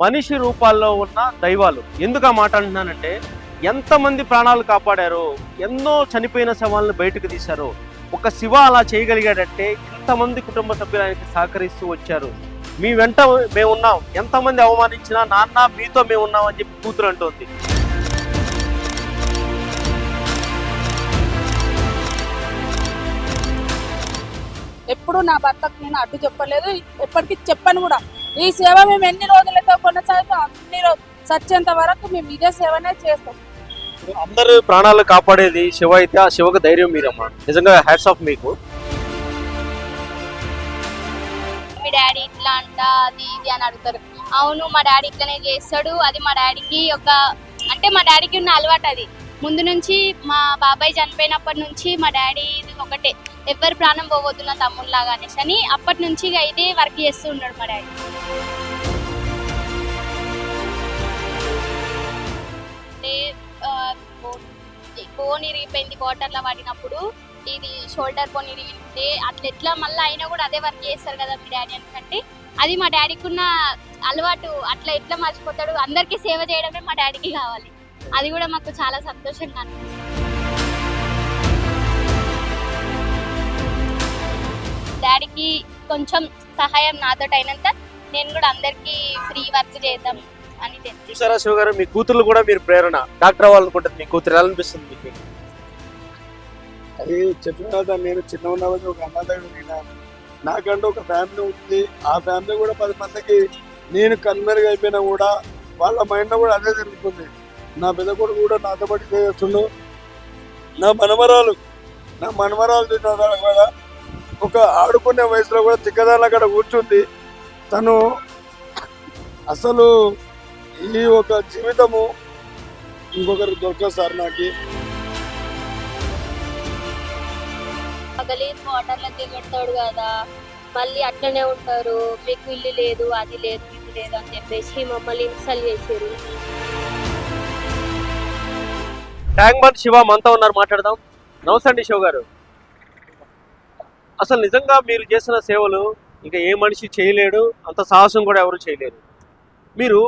మనిషి రూపాల్లో ఉన్న దైవాలు. ఎందుకు ఆ మాట అంటున్నానంటే, ఎంతమంది ప్రాణాలు కాపాడారో, ఎన్నో చనిపోయిన శవాలను బయటకు తీశారో. ఒక శివ అలా చేయగలిగాడంటే ఇంతమంది కుటుంబ సభ్యులు ఆయనకి సహకరిస్తూ వచ్చారు. మీ వెంట మేమున్నాం, ఎంతమంది అవమానించినా నాన్న మీతో మేమున్నాం అని చెప్పి కూతురు అంటోంది. ఎప్పుడు నా భర్తకు నేను అడ్డు చెప్పలేదు, ఎప్పటికీ చెప్పను కూడా. ఈ సేవ మేము ఎన్ని రోజులతో కొనసాగుతాం, అన్ని రోజులు సచ్చేంత వరకు మేము ఇదే సేవనే చేస్తాం. అందరు ప్రాణాలు కాపాడేది శివ అయితే, ఆ శివకు ధైర్యం మీరమ్మా. నిజంగా హ్యాట్స్ ఆఫ్ మీకు. మీ డాడీ ఇట్లా అంట అది ఇది అని అడుగుతారు. అవును, మా డాడీ ఇట్లనే చేస్తాడు. అది మా డాడీకి మా డాడీకి ఉన్న అలవాటు. అది ముందు నుంచి మా బాబాయ్ చనిపోయినప్పటి నుంచి మా డాడీ ఇది ఒకటే, ఎవరి ప్రాణం పోవద్దు నా తమ్ముళ్ళలాగా అనేసి అని అప్పటి నుంచి ఇక ఇదే వర్క్ చేస్తూ ఉన్నాడు మా డాడీ. అంటే బోన్ ఇరిగిపోయింది క్వార్టర్లో పడినప్పుడు, ఇది షోల్డర్ బోన్ ఇరిగితే అట్లా ఎట్లా మళ్ళీ అయినా కూడా అదే వర్క్ చేస్తారు కదా మీ డాడీ ఎందుకంటే అది మా డాడీకి ఉన్న అలవాటు. అట్లా ఎట్లా మర్చిపోతాడు, అందరికీ సేవ చేయడమే మా డాడీకి కావాలి. అది కూడా మాకు చాలా సంతోషంగా అనిపిస్తుంది. డాడీకి కొంచెం సహాయం నాతో అయినంత నేను కూడా అందరికీ ఫ్రీ వర్క్ చేద్దాం అని చూసారా శివ గారు, మీ కూతురు కూడా మీరు ప్రేరణ. డాక్టర్ అవ్వాలనుకుంటుంది మీ కూతురు, ఎలా అనిపిస్తుంది మీకు? అది చెప్పిన కదా, నేను చిన్న ఉన్నప్పుడు ఒక అన్నదాన్ని నాకంటూ ఒక ఫ్యామిలీ ఉంది. ఆ ఫ్యామిలీ కూడా 10 మందికి నేను కన్వెర్గా అయిపోయినా కూడా వాళ్ళ మైండ్లో కూడా అదే జరుగుతుంది. నా పెద్ద కొడుకు కూడా నాతో పాటు చేస్తుండు. నా మనమరాలు తిన్న కూడా ఒక ఆడుకునే వయసులో కూడా తిక్కదాన్ని అక్కడ కూర్చుంది. తను అసలు ఈ ఒక జీవితము ఇంకొకరు దొరకదు సార్. నాకు గలీజ్ వాటర్లకి పెడతాడు కదా, మళ్ళీ అట్లనే ఉంటారు, మీకు ఇల్లు లేదు అది లేదు ఇది లేదు అని చెప్పేసి మమ్మల్ని ఇన్సల్ట్ చేశారు. ట్యాంక్ బండ్ శివ మనతో ఉన్నారు, మాట్లాడదాం. నమస్తే అండి శివ గారు. అసలు నిజంగా మీరు చేసిన సేవలు ఇంకా ఏ మనిషి చేయలేడు, అంత సాహసం కూడా ఎవరు చేయలేరు. మీరు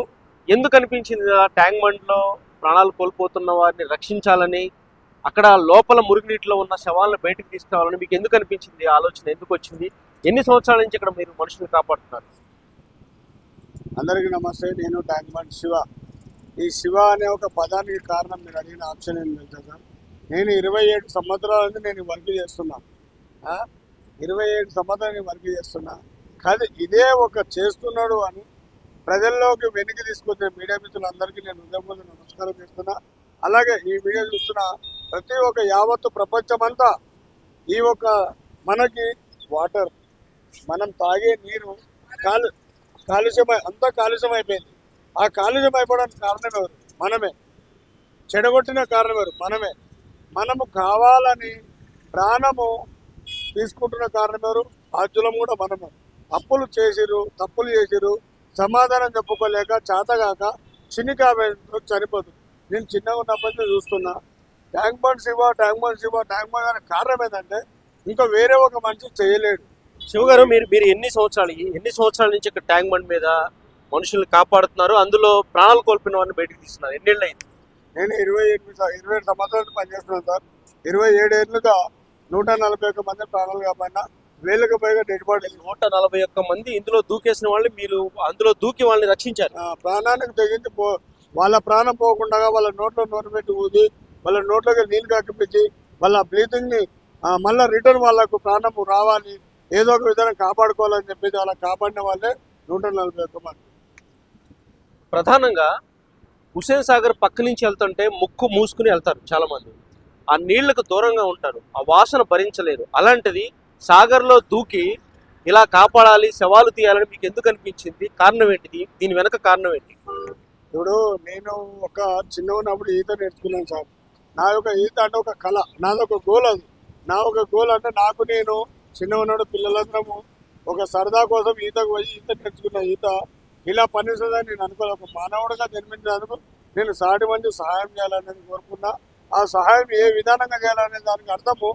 ఎందుకు అనిపించింది ట్యాంక్ బండ్లో ప్రాణాలు కోల్పోతున్న వారిని రక్షించాలని, అక్కడ లోపల మురుగునీటిలో ఉన్న శవాలను బయటకు తీసుకురావాలని మీకు ఎందుకు అనిపించింది? ఆలోచన ఎందుకు వచ్చింది? ఎన్ని సంవత్సరాల నుంచి ఇక్కడ మీరు మనుషుల్ని కాపాడుతున్నారు? అందరికీ నమస్తే. నేను ట్యాంక్ బండ్ శివ. ఈ శివ అనే ఒక పదానికి కారణం మీరు అడిగిన ఆప్షన్ ఏం తెలుసా సార్? నేను 27 సంవత్సరాల నుంచి నేను వర్క్ చేస్తున్నా. 27 సంవత్సరాలు నేను వర్క్ చేస్తున్నా. కానీ ఇదే ఒక చేస్తున్నాడు అని ప్రజల్లోకి వెనక్కి తీసుకొచ్చే మీడియా మిత్రులందరికీ నేను హృదయపూర్వక నమస్కారం చేస్తున్నా. అలాగే ఈ వీడియో చూస్తున్న ప్రతి ఒక్క యావత్తు ప్రపంచమంతా ఈ ఒక మనకి వాటర్, మనం తాగే నీరు అంతా కాలుష్యం అయిపోయింది. ఆ కాలుష్యం అయిపోవడానికి కారణం ఎవరు? మనమే. చెడగొట్టిన కారణం ఎవరు? మనమే. మనము కావాలని ప్రాణము తీసుకుంటున్న కారణం ఎవరు? బాధ్యులం కూడా మనము. అప్పులు చేసిరు, తప్పులు చేసిరు, సమాధానం చెప్పుకోలేక చేతగాక చిన్నికాయతో చనిపోతుంది. నేను చిన్నగా ఉన్నప్పటి చూస్తున్నా ట్యాంక్ బండ్ శివ అనే కారణం ఏంటంటే ఇంకా వేరే ఒక మనిషి చేయలేడు. శివ గారు, మీరు ఎన్ని సంవత్సరాల నుంచి ఇక్కడ ట్యాంక్ బండ్ మీద మనుషుల్ని కాపాడుతున్నారు, అందులో ప్రాణాలు కోల్పోయిన వారిని బయటకు తీస్తున్నారు? ఎన్నేళ్ళు అయింది? నేను 27 సంవత్సరాలు పనిచేస్తున్నాను సార్. 27 ఏళ్ళుగా 141 మంది ప్రాణాలు కాపాడినా, 1000కు పైగా డెడ్ బాడీ. 141 మంది ఇందులో దూకేసిన వాళ్ళు, మీరు అందులో దూకి వాళ్ళని రక్షించారు. ప్రాణానికి తెగించి వాళ్ళ ప్రాణం పోకుండా వాళ్ళ నోట్లో నోటు పెట్టి ఊది, వాళ్ళ నోట్లోకి నీళ్ళు కక్కిపించి వాళ్ళ బ్రీతింగ్ని మళ్ళీ రిటర్న్ వాళ్ళకు ప్రాణం రావాలి, ఏదో ఒక విధంగా కాపాడుకోవాలని చెప్పేసి వాళ్ళ కాపాడిన వాళ్ళే 141 మంది. ప్రధానంగా హుస్సేన్ సాగర్ పక్క నుంచి వెళ్తుంటే ముక్కు మూసుకుని వెళ్తారు చాలా మంది. ఆ నీళ్లకు దూరంగా ఉంటారు, ఆ వాసన భరించలేరు. అలాంటిది సాగర్లో దూకి ఇలా కాపాడాలి, శవాలు తీయాలని మీకు ఎందుకు అనిపించింది? కారణం ఏంటిది? దీని వెనక కారణం ఏంటి? ఇప్పుడు నేను ఒక చిన్న ఉన్నప్పుడు ఈత నేర్చుకున్నాను సార్. నా యొక్క ఈత అంటే ఒక కళ, నాదొక గోల్. అది నా ఒక గోల్. అంటే నాకు నేను చిన్న ఉన్నప్పుడు పిల్లలందరము ఒక సరదా కోసం ఈతకు పోయి ఈత నేర్చుకున్న. ఈత ఇలా పనిస్తుందని నేను అనుకోవాలి. ఒక మానవుడిగా జన్మించినందుకు నేను సాటి మంది సహాయం చేయాలనేది కోరుకున్నా. ఆ సహాయం ఏ విధానంగా చేయాలనే దానికి అర్థము,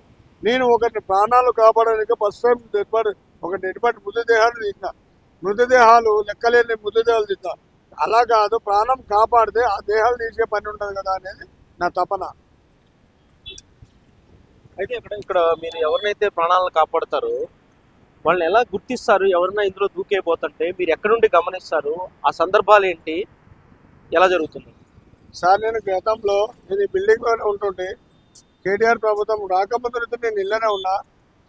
నేను ఒకరిని ప్రాణాలు కాపాడడానికి ఫస్ట్ టైం డెడ్ బాడీ మృతదేహాలు తిన్నా. మృతదేహాలు లెక్కలేని మృతదేహాలు తిన్నా. అలా కాదు, ప్రాణం కాపాడితే ఆ దేహాలు తీసే పని ఉంటుంది కదా అనేది నా తపన. అయితే ఇక్కడ మీరు ఎవరినైతే ప్రాణాలను కాపాడుతారో వాళ్ళని ఎలా గుర్తిస్తారు? ఎవరైనా ఇందులో దూకేపోతుంటే మీరు ఎక్కడ నుండి గమనిస్తారు? ఆ సందర్భాలు ఏంటి? ఎలా జరుగుతుంది? సార్ నేను గతంలో నేను ఈ బిల్డింగ్లోనే ఉంటుంటే కేటీఆర్ ప్రభుత్వం రాకముందు నుంచి నేను ఇళ్ళనే ఉన్నా.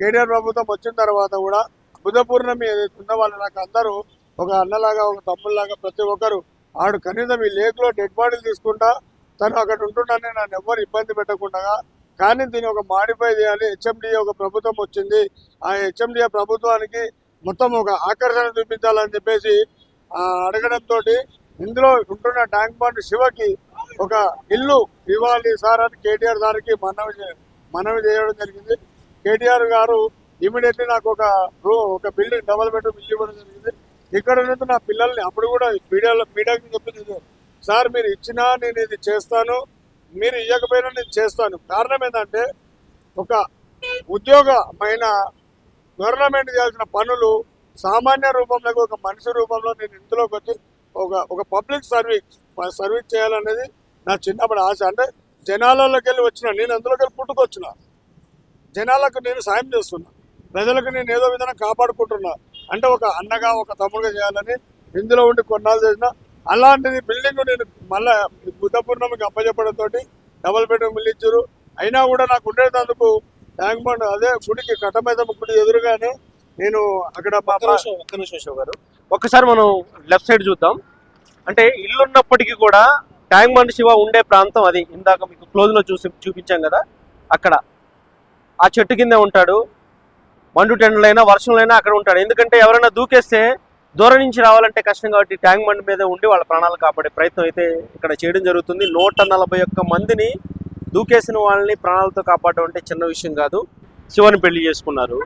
కేటీఆర్ ప్రభుత్వం వచ్చిన తర్వాత కూడా బుధ పూర్ణమి ఏదైతే ఉందో వాళ్ళు నాకు అందరూ ఒక అన్నలాగా ఒక తమ్ముళ్ళలాగా ప్రతి ఒక్కరు ఆడు కనీసం ఈ లేక్లో డెడ్ బాడీలు తీసుకుంటా తను అక్కడ ఉంటుండని నన్ను ఎవ్వరు ఇబ్బంది పెట్టకుండా. కానీ దీన్ని ఒక మాడిఫై చేయాలి, హెచ్ఎండిఏ ఒక ప్రభుత్వం వచ్చింది, ఆ హెచ్ఎండిఏ ప్రభుత్వానికి మొత్తం ఒక ఆకర్షణ చూపించాలని చెప్పేసి అడగడంతో ఇందులో ఉంటున్న ట్యాంక్ బండ్ శివకి ఒక ఇల్లు ఇవ్వాలి సార్ అని కేటీఆర్ గారికి మనవి చేయడం జరిగింది. కేటీఆర్ గారు ఇమీడియట్లీ నాకు ఒక బిల్డింగ్ డబల్ బెడ్రూమ్ ఇల్లు ఇవ్వడం జరిగింది. ఇక్కడ నుంచి నా పిల్లల్ని అప్పుడు కూడా మీడియాకి చెప్పింది, సార్ మీరు ఇచ్చినా నేను ఇది చేస్తాను, మీరు ఇవ్వకపోయినా నేను చేస్తాను. కారణం ఏంటంటే ఒక ఉద్యోగమైన గవర్నమెంట్ చేయాల్సిన పనులు సామాన్య రూపంలో ఒక మనిషి రూపంలో నేను ఇందులోకి వచ్చి ఒక పబ్లిక్ సర్వీస్ చేయాలనేది నా చిన్నప్పటి ఆశ. అంటే జనాలలోకి వెళ్ళి వచ్చిన నేను అందులోకి వెళ్ళి పుట్టుకొచ్చిన జనాలకు నేను సాయం చేస్తున్నా, ప్రజలకు నేను ఏదో విధంగా కాపాడుకుంటున్నా. అంటే ఒక అన్నగా ఒక తమ్ముడుగా చేయాలని ఇందులో ఉండి కొన్నాళ్ళు చేసిన. అలాంటిది బిల్డింగ్ నేను మళ్ళీ బుద్ధ పూర్ణమికి అప్పచెప్పడంతో డబల్ బెడ్రూమ్ ఇల్లు ఇచ్చారు. అయినా కూడా నాకు ఉండేటందుకు ట్యాంక్ బండ్ అదే గుడికి కట్టమైదమ్మ గుడి ఎదురుగానే నేను అక్కడ ఒక్క నిమిషం శివ గారు, ఒక్కసారి మనం లెఫ్ట్ సైడ్ చూద్దాం. అంటే ఇల్లు ఉన్నప్పటికీ కూడా ట్యాంక్ బండ్ శివ ఉండే ప్రాంతం అది. ఇందాక మీకు క్లోజ్ లో చూపించాం కదా, అక్కడ ఆ చెట్టు కిందే ఉంటాడు. మండు టెండలైనా వర్షంలైనా అక్కడ ఉంటాడు. ఎందుకంటే ఎవరైనా దూకేస్తే దూరం నుంచి రావాలంటే కష్టం కాబట్టి ట్యాంక్ బండ్ మీద ఉండి వాళ్ళ ప్రాణాలు కాపాడే ప్రయత్నం అయితే ఇక్కడ చేయడం జరుగుతుంది. 141 మందిని దూకేసిన వాళ్ళని ప్రాణాలతో కాపాడడం అంటే చిన్న విషయం కాదు. శివని పెళ్లి చేసుకున్నారు.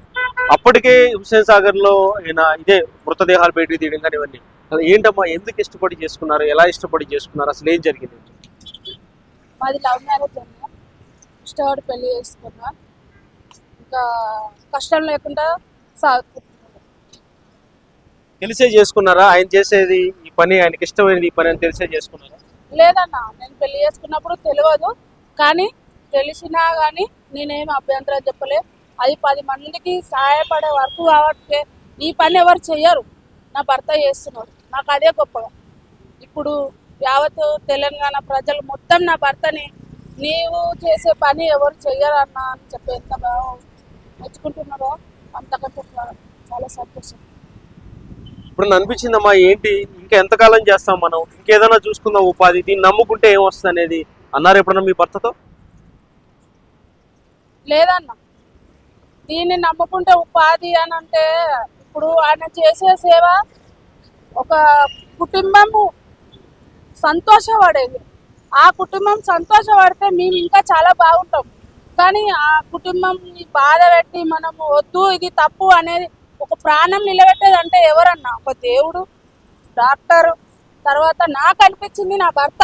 అప్పటికే హుస్సేన్ సాగర్లో ఈయన ఇదే మృతదేహాలు బయటికి తీయడం కానీ ఇవన్నీ ఏంటమ్మా, ఎందుకు ఇష్టపడి చేసుకున్నారు, ఎలా ఇష్టపడి చేసుకున్నారు, అసలు ఏం జరిగింది? మాది లవ్ మ్యారేజ్ అన్న, ఇష్టపడి పెళ్లి చేసుకున్నా. ఇంకా కష్టం లేకుండా సాగుతుంది. తెలిసే చేసుకున్నారా? ఆయన చేసేది ఈ పని, ఆయనకి ఇష్టమైనది ఈ పని అని తెలిసే చేసుకున్నారా? లేదన్నా, నేను పెళ్లి చేసుకున్నప్పుడు తెలియదు, కానీ తెలిసినా కానీ నేనేమి అభ్యంతరం చెప్పలే. అది 10 మందికి సహాయపడే వర్క్ కాబట్టి ఈ పని ఎవరు చెయ్యరు, నా భర్త చేస్తున్నాడు. నాకు అదే గొప్పగా. ఇప్పుడు యావత్ తెలంగాణ ప్రజలు మొత్తం నా భర్తని నీవు చేసే పని ఎవరు చెయ్యరు అన్న అని చెప్పి ఎంత మెచ్చుకుంటున్నారో అంతకంటే చాలా సంతోషం. ఇప్పుడు అనిపించిందమ్మా, ఏంటి ఇంకా ఎంతకాలం చేస్తాం మనం, ఇంకేదైనా చూసుకుందాం ఉపాధి, దీన్ని నమ్ముకుంటే ఏమొస్తుంది అనేది అన్నారు ఎప్పుడన్నా మీ భర్తతో? లేదన్న, దీన్ని నమ్ముకుంటే ఉపాధి అని అంటే ఇప్పుడు ఆయన చేసే సేవ ఒక కుటుంబము సంతోషపడేది. ఆ కుటుంబం సంతోషపడితే మేము ఇంకా చాలా బాగుంటాం. కానీ ఆ కుటుంబం బాధ పెట్టి మనము వద్దు ఇది తప్పు అనేది ఒక ప్రాణం నిలబెట్టేది అంటే ఎవరన్నా? ఒక దేవుడు, డాక్టర్, తర్వాత నాకు అనిపించింది నా భర్త.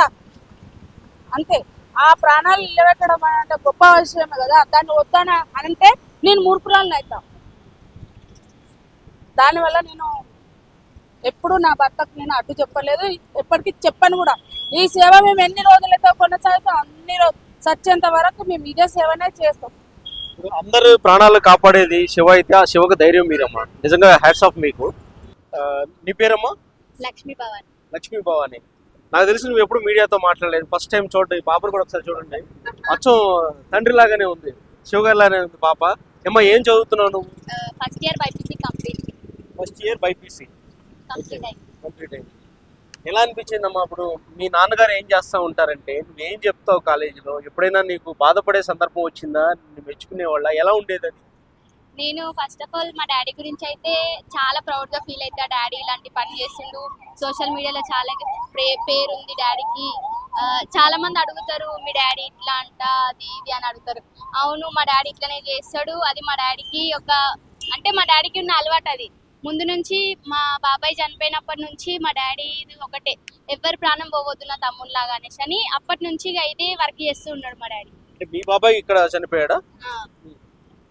అంతే. ఆ ప్రాణాలు నిలబెట్టడం అంటే గొప్ప విషయమే కదా. దాన్ని వద్దాన అంటే నేను మూర్ఖురాలను అవుతా. దానివల్ల నేను ఎప్పుడు నా భర్తకు నేను అడ్డు చెప్పలేదు, ఎప్పటికీ చెప్పను కూడా. ఈ సేవ మేము ఎన్ని రోజులైతే కొనసాగుతాం అన్ని రోజు సచ్చేంత వరకు మేము ఇదే సేవనే చేస్తాం. అందరు ప్రాణాలు కాపాడేది శివ అయితే ఆ శివకు ధైర్యం మీరమ్మా, నిజంగా హ్యాట్స్ ఆఫ్ మీకు. నీ పేరమ్మా? లక్ష్మీ భవాని. లక్ష్మీ భవాని. నాకు తెలిసి నువ్వు ఎప్పుడు మీడియాతో మాట్లాడలేదు, ఫస్ట్ టైం చూడండి. పాపను కూడా ఒకసారి చూడండి, అచ్చం తండ్రి లాగానే ఉంది, శివ గారి లాగానే ఉంది పాప. అమ్మా ఏం చదువుతున్నావు నువ్వు? First year BiPC complete. First year BiPC complete అయింది. ఎలా అనిపించింది అమ్మా? అప్పుడు మీ నాన్నగారు ఏం చేస్తూ ఉంటారంటే నువ్వేం చెప్తావు కాలేజీలో, ఎప్పుడైనా నీకు బాధపడే సందర్భం వచ్చిందా, నిన్ను మెచ్చుకునేవాళ్ళ, ఎలా ఉండేది అది? నేను ఫస్ట్ ఆఫ్ ఆల్ మా డాడీ గురించి అయితే చాలా ప్రౌడ్గా ఫీల్ అవుతా. డాడీ ఇలాంటి పని చేసిండు, సోషల్ మీడియాలో చాలా పేరు ఉంది డాడీకి. చాలా మంది అడుగుతారు మీ డాడీ ఇట్లా అంట అది ఇది అని అడుగుతారు. అవును, మా డాడీ ఇట్లనే చేస్తాడు. అది మా డాడీకి అంటే మా డాడీకి ఉన్న అలవాటు అది. ముందు నుంచి మా బాబాయ్ చనిపోయినప్పటి నుంచి మా డాడీ ఒకటే, ఎవరి ప్రాణం పోవద్దు నా తమ్ముళ్ళలాగా అనేసి అని అప్పటి నుంచి ఇదే వర్క్ చేస్తూ ఉన్నాడు మా డాడీ. మీ బాబాయ్ ఇక్కడ చనిపోయాడా?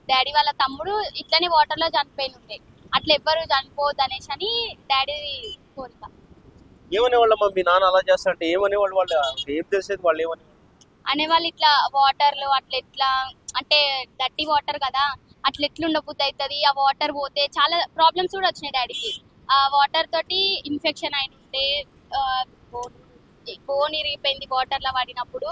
డాడీ వాళ్ళ తమ్ముడు ఇట్లనే వాటర్ లో చనిపోయి ఉండే, అట్లా ఎవ్వరు చనిపోవద్దు అనేసి అని డాడీ కోరిక. ఏమనేవాళ్ళమ్మా మీ నాన్న అలా చేస్తా అంటే ఏమనేవాళ్ళు? వాళ్ళు ఏం తెలిసేది వాళ్ళు ఏమనేవాళ్ళు? అనేవాళ్ళు ఇట్లా వాటర్లో అట్లా ఎట్లా అంటే డర్టీ వాటర్ కదా, అట్లా ఎట్లా ఉండబుద్ధి అవుతుంది. ఆ వాటర్ పోతే చాలా ప్రాబ్లమ్స్ కూడా వచ్చినాయి డాడీకి. ఆ వాటర్ తోటి ఇన్ఫెక్షన్ అయిన ఉంటే బోన్ ఇరిగిపోయింది వాటర్లో పడినప్పుడు.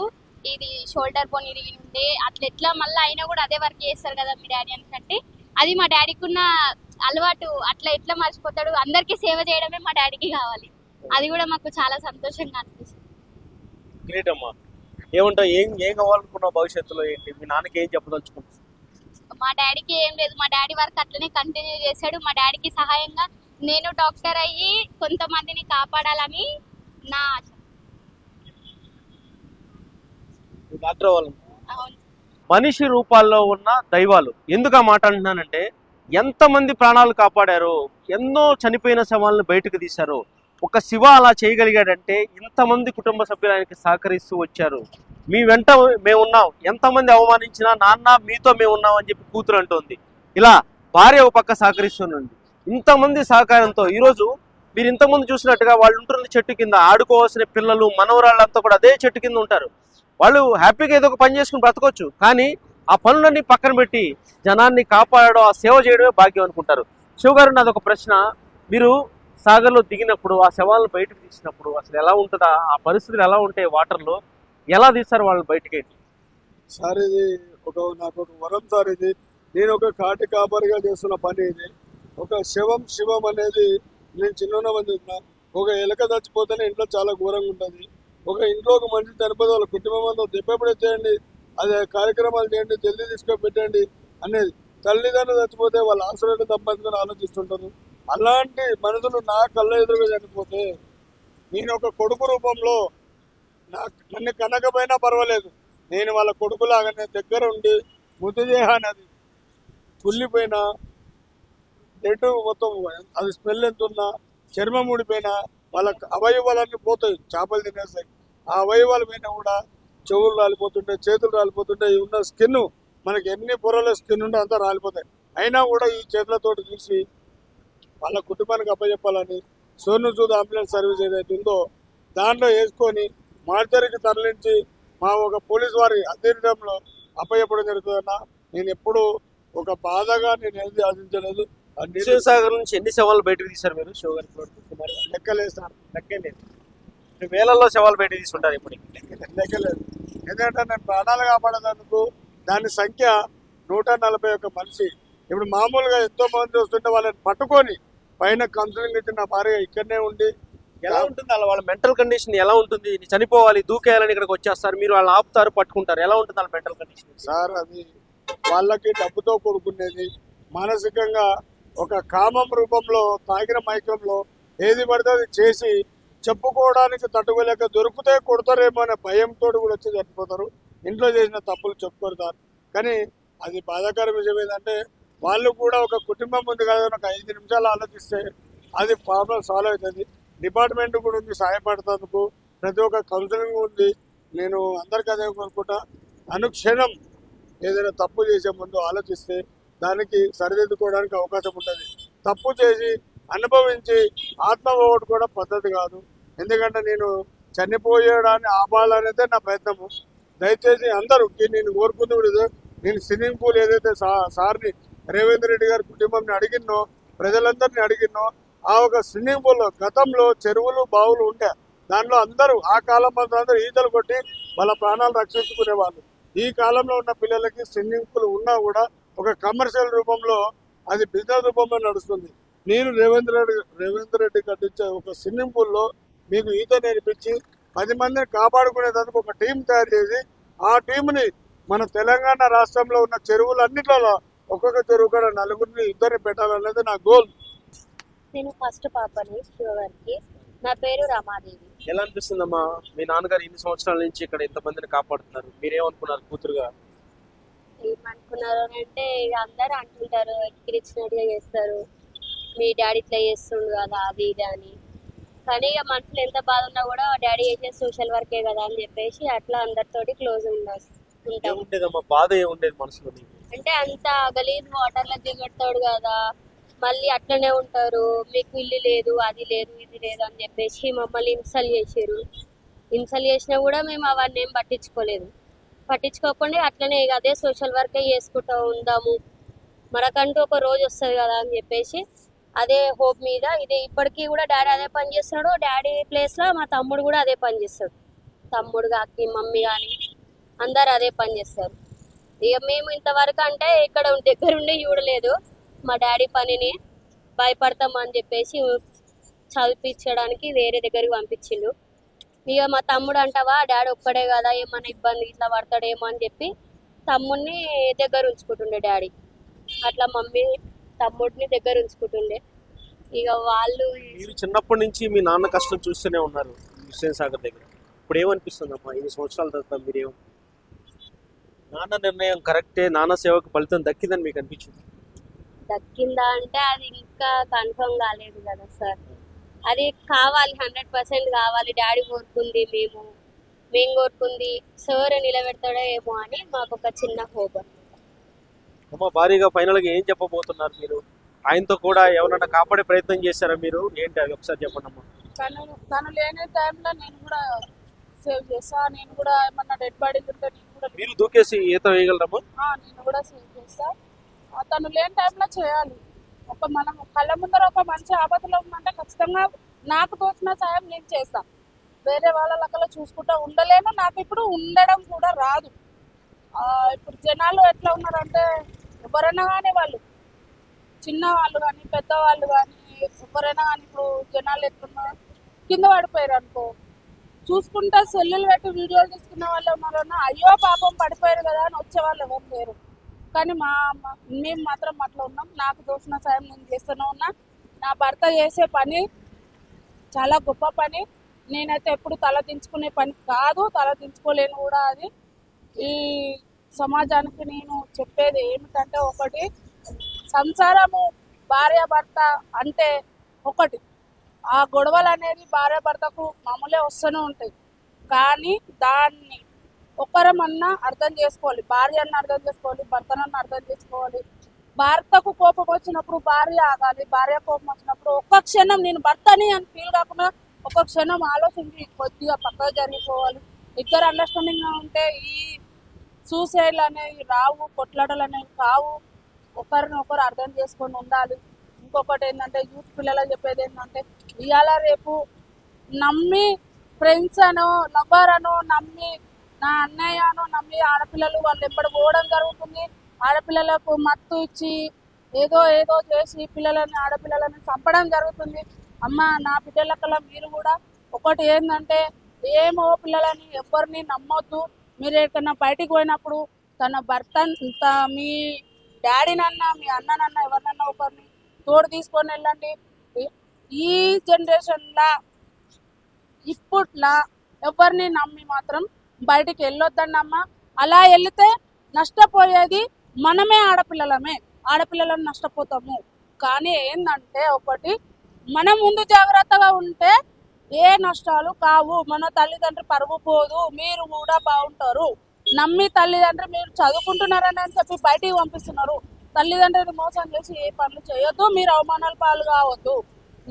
ఇది షోల్డర్ బోన్ ఇరిగి ఉంటే అట్లా ఎట్లా మళ్ళీ అయినా కూడా అదే వర్క్ చేస్తారు కదా మీ డాడీ అంటే అది మా డాడీకి ఉన్న అలవాటు. అట్లా ఎట్లా మర్చిపోతాడు? అందరికీ సేవ చేయడమే మా డాడీకి కావాలి. అది కూడా మాకు చాలా సంతోషంగా అనిపిస్తుంది. గ్రేట్ అమ్మా. ఏమంటావు? ఏం కావాలనుకున్నావు భవిష్యత్తులో? ఏంటి మీ నాన్నకి ఏం చెప్పదలుచుకున్నావు? మా డాడీకి ఏం లేదు, మా డాడీ వర్క్ అట్లనే కంటిన్యూ చేశాడు. మా డాడీకి సహాయంగా నేను డాక్టర్ అయ్యి కొంతమందిని కాపాడాలని నా ఆశ. డాక్టర్ అవ్వాలి. అవును. మనిషి రూపాల్లో ఉన్న దైవాలు. ఎందుకు ఆ మాట అంటున్నానంటే ఎంతమంది ప్రాణాలు కాపాడారు, ఎన్నో చనిపోయిన శవాలను బయటకు తీశారు. ఒక శివ అలా చేయగలిగాడంటే ఇంతమంది కుటుంబ సభ్యులు ఆయనకి సహకరిస్తూ వచ్చారు. మీ వెంట మేము ఉన్నాం, ఎంతమంది అవమానించినా నాన్న మీతో మేము ఉన్నాం అని చెప్పి కూతురు అంటోంది. ఇలా భార్య ఒక పక్క సహకరిస్తుంది. ఇంతమంది సహకారంతో ఈరోజు మీరు ఇంతకుముందు చూసినట్టుగా వాళ్ళు ఉంటున్న చెట్టు కింద ఆడుకోవాల్సిన పిల్లలు మనవరాళ్ళంతా కూడా అదే చెట్టు కింద ఉంటారు. వాళ్ళు హ్యాపీగా ఏదో ఒక పని చేసుకుని బ్రతకొచ్చు, కానీ ఆ పనులన్నీ పక్కన పెట్టి జనాన్ని కాపాడడం, ఆ సేవ చేయడమే భాగ్యం అనుకుంటారు. శివగారు, నాది ఒక ప్రశ్న. మీరు సాగర్లో దిగినప్పుడు ఆ శవాలను బయటకు తీసినప్పుడు అసలు ఎలా ఉంటుందా? ఆ పరిస్థితులు ఎలా ఉంటాయి? వాటర్లో ఎలా తీస్తారు వాళ్ళని బయటకి? సార్ ఇది నాకు ఒక వరం సార్. ఇది నేను ఒక కాటి కాపరిగా చేస్తున్న పని. ఇది ఒక శివం అనేది నేను చిన్న చూసిన. ఒక ఎలక చచ్చిపోతేనే ఇంట్లో చాలా ఘోరంగా ఉంటుంది. ఒక ఇంట్లో ఒక మనిషి చనిపోతే వాళ్ళ కుటుంబం అంతా దెబ్బపడే చేయండి, అదే కార్యక్రమాలు చేయండి, జల్దీ తీసుకొని పెట్టండి అనేది. తల్లిదండ్రులు చచ్చిపోతే వాళ్ళ ఆశ్రయాన్ని సంపాదించుకొని ఆలోచిస్తుంటారు. అలాంటి మనుషులు నా కళ్ళ ఎదురుగా చనిపోతే నేను ఒక కొడుకు రూపంలో నన్ను కనకపోయినా పర్వాలేదు, నేను వాళ్ళ కొడుకులాగానే దగ్గర ఉండి మృతదేహాన్ని కుళ్ళిపోయినా డెడ్ మొత్తం అది స్మెల్ ఎంత ఉన్నా, చర్మం ఊడిపోయినా, వాళ్ళ అవయవాలన్నీ పోతాయి, చేపలు తినేస్తాయి. ఆ అవయవాల పైన కూడా చెవులు రాలిపోతుంటాయి, చేతులు రాలిపోతుంటాయి. ఉన్న స్కిన్ మనకి ఎన్ని పొరల స్కిన్ ఉంటే అంతా రాలిపోతాయి. అయినా కూడా ఈ చేతులతో చూసి వాళ్ళ కుటుంబానికి అప్పచెప్పాలని సోను సూద్ అంబులెన్స్ సర్వీస్ ఏదైతే ఉందో దాంట్లో వేసుకొని మార్చరికి తరలించి మా ఒక పోలీస్ వారి అధీనంలో అప్పచెప్పడం జరుగుతుందన్న. నేను ఎప్పుడు ఒక బాధగా నేను ఏది ఆశించలేదు. శివసాగర్ నుంచి ఎన్ని శవాలు బయటకు తీశారు మీరు? శివగారి లెక్కలేదు సార్, లెక్కలేదు. వేలల్లో శవాలు బయటకు తీసుకుంటారు ఇప్పుడు? లెక్కలేదు. ఎందుకంటే నేను ప్రాణాలు కాపాడేందుకు దాని సంఖ్య 141 మనిషి. ఇప్పుడు మామూలుగా ఎంతో మంది వస్తుంటే వాళ్ళని పట్టుకొని పైన కౌన్సిలింగ్ ఇచ్చిన నా భార్య ఇక్కడనే ఉండి. ఎలా ఉంటుంది అలా వాళ్ళ మెంటల్ కండిషన్? ఎలా ఉంటుంది? చనిపోవాలి, దూకేయాలని ఇక్కడికి వచ్చేస్తారు, మీరు వాళ్ళని ఆపుతారు, పట్టుకుంటారు. ఎలా ఉంటుంది వాళ్ళ మెంటల్ కండిషన్? సార్ అది వాళ్ళకి డబ్బుతో కూడుకునేది. మానసికంగా ఒక కామం రూపంలో తాగిన మైకంలో ఏది పడితే అది చేసి చెప్పుకోవడానికి తట్టుకోలేక దొరికితే కొడతారేమో అనే భయంతో కూడా వచ్చి చనిపోతారు. ఇంట్లో చేసిన తప్పులు చెప్పుకొడతారు. కానీ అది బాధాకర విషయం ఏంటంటే వాళ్ళు కూడా ఒక కుటుంబం ఉంది కదా, ఒక 5 నిమిషాలు ఆలోచిస్తే అది ప్రాబ్లం సాల్వ్ అవుతుంది. డిపార్ట్మెంట్ కూడా ఉంది సహాయపడుతందుకు, ప్రతి ఒక్క కౌన్సిలింగ్ ఉంది. నేను అందరికీ అదే కోరుకుంటా, అనుక్షణం ఏదైనా తప్పు చేసే ముందు ఆలోచిస్తే దానికి సరిదిద్దుకోవడానికి అవకాశం ఉంటుంది. తప్పు చేసి అనుభవించి ఆత్మ పోగొట్టుకోవడం పద్ధతి కాదు. ఎందుకంటే నేను చనిపోయడాన్ని ఆపాలనేదే నా ప్రయత్నము. దయచేసి అందరూ నేను కోరుకుంది కూడా, నేను స్విమ్మింగ్ పూల్ ఏదైతే సార్ని రేవంత్ రెడ్డి గారి కుటుంబంని అడిగినో, ప్రజలందరినీ అడిగినో, ఆ ఒక స్విమ్మింగ్ పూల్లో గతంలో చెరువులు బావులు ఉంటే దాంట్లో అందరూ ఆ కాలం అందరూ ఈతలు కొట్టి వాళ్ళ ప్రాణాలు రక్షించుకునేవాళ్ళు. ఈ కాలంలో ఉన్న పిల్లలకి స్విమ్మింగ్ పూల్ ఉన్నా కూడా ఒక కమర్షియల్ రూపంలో అది బిజినెస్ రూపంలో నడుస్తుంది. నేను రేవంత్ రెడ్డి కట్టించే ఒక స్విమ్మింగ్ పూల్లో మీకు ఈత నేర్పించి 10 మందిని కాపాడుకునేందుకు ఒక టీం తయారు చేసి ఆ టీంని మన తెలంగాణ రాష్ట్రంలో ఉన్న చెరువులన్నిట్లలో ఒక్కొక్క చెరువు కూడా 4-2 పెట్టాలనేది నా గోల్. నేను ఫస్ట్ పాపని శివగారికి. నా పేరు రమాదేవి. ఎలా అనిపిస్తుందమ్మా? మీ నాన్నగారు ఇన్ని సంవత్సరాల నుంచి ఇక్కడ ఇంతమందిని కాపాడుతున్నారు, మీరేమనుకున్నారు కూతురుగా? ఏమనుకున్నారు అంటే అందరూ అంటుంటారు ఎక్కిరిచ్చినట్టుగా చేస్తారు, మీ డాడీ ఇట్లా చేస్తుండు కదా అది ఇది అని. కానీ ఇక మనసులో ఎంత బాధ ఉన్నా కూడా డాడీ చేసే సోషల్ వర్కే కదా అని చెప్పేసి అట్లా అందరితోటి క్లోజ్ ఉంటాం. ఏముండేదమ్మా బాధ? ఏముండేది మనసులో? అంటే అంత గలీజ్ వాటర్లో దిగొడతాడు కదా, మళ్ళీ అట్లనే ఉంటారు, మీకు ఇల్లు లేదు, అది లేదు, ఇది లేదు అని చెప్పేసి మమ్మల్ని ఇన్సల్ట్ చేసారు. ఇన్సల్ట్ చేసినా కూడా మేము అవన్నీ ఏం పట్టించుకోకుండా అట్లనే ఇక అదే సోషల్ వర్కే చేసుకుంటూ ఉందాము, మనకంటూ ఒక రోజు వస్తుంది కదా అని చెప్పేసి అదే హోప్ మీద ఇదే ఇప్పటికీ కూడా డాడీ అదే పని చేస్తున్నాడు. డాడీ ప్లేస్లో మా తమ్ముడు కూడా అదే పని చేస్తాడు. తమ్ముడు కాకి మమ్మీ కానీ అందరు అదే పని చేస్తారు. ఇక మేము ఇంతవరకు అంటే ఇక్కడ దగ్గరుండి చూడలేదు మా డాడీ పనిని, భయపడతామని చెప్పేసి చదివించడానికి వేరే దగ్గరికి పంపించిండు. ఇక మా తమ్ముడు అంటావా డాడీ ఒక్కడే కదా ఏమన్నా ఇబ్బంది ఇట్లా పడతాడేమో అని చెప్పి తమ్ముడిని దగ్గర ఉంచుకుంటుండే డాడీ. అట్లా మమ్మీ తమ్ముడిని దగ్గర ఉంచుకుంటుండే. ఇక వాళ్ళు మీరు చిన్నప్పటి నుంచి మీ నాన్న కష్టం చూస్తూనే ఉన్నారు హుస్సేన్ సాగర్ దగ్గర. ఇప్పుడు ఏమనిపిస్తుంది అమ్మా 5 సంవత్సరాల తర్వాత మీరేం నాన్న నిర్ణయం కరెక్టే, నాన్న సేవకు ఫలితం దక్కిందని మీకు అనిపించింది? దక్కిందా అంటే అది ఇంకా కన్ఫర్మ్ కాలేదు కదా సార్. అది కావాలి, 100% కావాలి. డాడీ కోరుకుంది, మేము కోరుకుంది సార్ నిలబెడతాడో ఏమో అని మాకు ఒక చిన్న హోప్. అమ్మ భారీగా ఫైనల్గా ఏం చెప్పబోతున్నారు మీరు? ఆయనతో కూడా ఎవరైనా కాపాడే ప్రయత్నం చేశారా మీరు? ఏంటి అది ఒకసారి చెప్పండి అమ్మా. తను లేని టైంలో నేను కూడా సేవ్ చేస్తా. నేను కూడా ఏమన్నా డెడ్ బాడీ ఉంటే నేను కూడా మీరు దూకేసి ఈత వేయగలరమ్మా? నేను కూడా సేవ్ చేస్తా. తను లేని టైంలో చేయాలి. మనం కళ్ళ ముందర ఒక మంచి ఆపదలో ఉందంటే ఖచ్చితంగా నాకు తోచిన సాయం నేను చేస్తా. వేరే వాళ్ళ లెక్కలో చూసుకుంటూ ఉండలేను, నాకు ఇప్పుడు ఉండడం కూడా రాదు. ఇప్పుడు జనాలు ఎట్లా ఉన్నారంటే ఎవరైనా కానీ వాళ్ళు చిన్న వాళ్ళు కానీ పెద్దవాళ్ళు కానీ ఎవరైనా కానీ ఇప్పుడు జనాలు ఎట్లున్నారు కింద పడిపోయారు అనుకో, చూసుకుంటా సెల్లులు పెట్టి వీడియోలు తీసుకున్న వాళ్ళు ఉన్నారన్నా అయ్యో పాపం పడిపోయారు కదా అని వచ్చేవాళ్ళు ఎవరు లేరు. కానీ మేము మాత్రం అట్లా ఉన్నాం. నాకు తోచిన సాయం నేను చేస్తూనే ఉన్నా. నా భర్త చేసే పని చాలా గొప్ప పని. నేనైతే ఎప్పుడు తల దించుకునే పని కాదు, తల దించుకోలేను కూడా. అది ఈ సమాజానికి నేను చెప్పేది ఏమిటంటే, ఒకటి సంసారము భార్యాభర్త అంటే ఒకటి, ఆ గొడవలు అనేది భార్యాభర్తకు మామూలే వస్తూనే ఉంటాయి. కానీ దాన్ని ఒకరమన్నా అర్థం చేసుకోవాలి, భార్యను అర్థం చేసుకోవాలి, భర్తనన్నా అర్థం చేసుకోవాలి. భర్తకు కోపం వచ్చినప్పుడు భార్య ఆగాలి, భార్య కోపం వచ్చినప్పుడు ఒక్క క్షణం నేను భర్తని అని ఫీల్ కాకుండా ఒక క్షణం ఆలోచించి కొద్దిగా పక్కగా జరిగిపోవాలి. ఇద్దరు అండర్స్టాండింగ్గా ఉంటే ఈ సూసైడ్లు అనేవి రావు, కొట్లాటలు అనేవి కావు. ఒకరిని ఒకరు అర్థం చేసుకొని ఉండాలి. ఇంకొకటి ఏంటంటే యూత్ పిల్లలకు చెప్పేది ఏంటంటే, ఇవాళ రేపు నమ్మి ఫ్రెండ్స్ అనో లవర్ అనో నమ్మి నా అన్నయ్య అనో నమ్మి ఆడపిల్లలు వాళ్ళు ఎప్పుడు పోవడం జరుగుతుంది. ఆడపిల్లలకు మత్తు ఇచ్చి ఏదో చేసి ఆడపిల్లలని చంపడం జరుగుతుంది. అమ్మ నా బిడ్డలకల్లా మీరు కూడా ఒకటి ఏంటంటే, ఏమో పిల్లలని ఎవరిని నమ్మొద్దు. మీరు ఎక్కడన్నా బయటికి పోయినప్పుడు తన భర్త మీ డాడీనన్నా మీ అన్ననన్నా ఎవరినన్నా ఒకరిని తోడు తీసుకొని వెళ్ళండి. ఈ జనరేషన్లో ఇప్పట్లా ఎవరిని నమ్మి మాత్రం బయటికి వెళ్ళొద్దండి అమ్మ. అలా వెళితే నష్టపోయేది మనమే, ఆడపిల్లలను నష్టపోతాము. కానీ ఏంటంటే ఒకటి, మనం ముందు జాగ్రత్తగా ఉంటే ఏ నష్టాలు కావు. మన తల్లిదండ్రులు పరువు పోదు, మీరు కూడా బాగుంటారు. నమ్మి తల్లిదండ్రులు మీరు చదువుకుంటున్నారని చెప్పి బయటికి పంపిస్తున్నారు. తల్లిదండ్రులు మోసం చేసి ఏ పనులు చేయొద్దు, మీరు అవమానాల పాలు కావద్దు.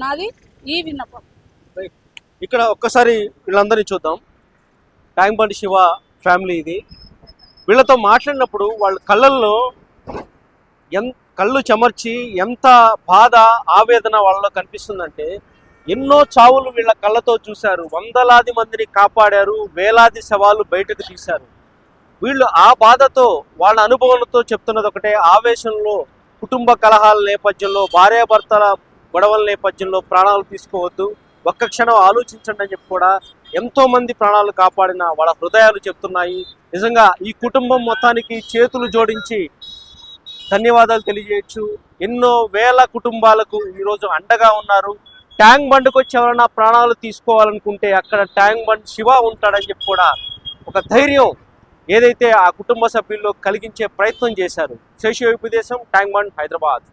నాది ఈ విన్నపం. ఇక్కడ ఒక్కసారి వీళ్ళందరినీ చూద్దాం. ట్యాంక్ బండ్ శివ ఫ్యామిలీ ఇది. వీళ్ళతో మాట్లాడినప్పుడు వాళ్ళ కళ్ళల్లో కళ్ళు చెమర్చి ఎంత బాధ ఆవేదన వాళ్ళలో కనిపిస్తుందంటే, ఎన్నో చావులు వీళ్ళ కళ్ళతో చూశారు, వందలాది మందిని కాపాడారు, వేలాది శవాలు బయటకు తీశారు. వీళ్ళు ఆ బాధతో వాళ్ళ అనుభవాలతో చెప్తున్నది ఒకటే, ఆవేశంలో కుటుంబ కలహాల నేపథ్యంలో భార్యాభర్తల గొడవల నేపథ్యంలో ప్రాణాలు తీసుకోవద్దు, ఒక్క క్షణం ఆలోచించండి అని చెప్పి కూడా ఎంతో మంది ప్రాణాలు కాపాడిన వాళ్ళ హృదయాలు చెప్తున్నాయి. నిజంగా ఈ కుటుంబం మొత్తానికి చేతులు జోడించి ధన్యవాదాలు తెలియజేయచ్చు. ఎన్నో వేల కుటుంబాలకు ఈరోజు అండగా ఉన్నారు. ట్యాంక్ బండ్కి వచ్చి ఎవరైనా ప్రాణాలు తీసుకోవాలనుకుంటే అక్కడ ట్యాంక్ బండ్ శివ ఉంటాడని చెప్పి కూడా ఒక ధైర్యం ఏదైతే ఆ కుటుంబ సభ్యుల్లో కలిగించే ప్రయత్నం చేశారు. శేషు దేశం, ట్యాంక్ బండ్, హైదరాబాద్.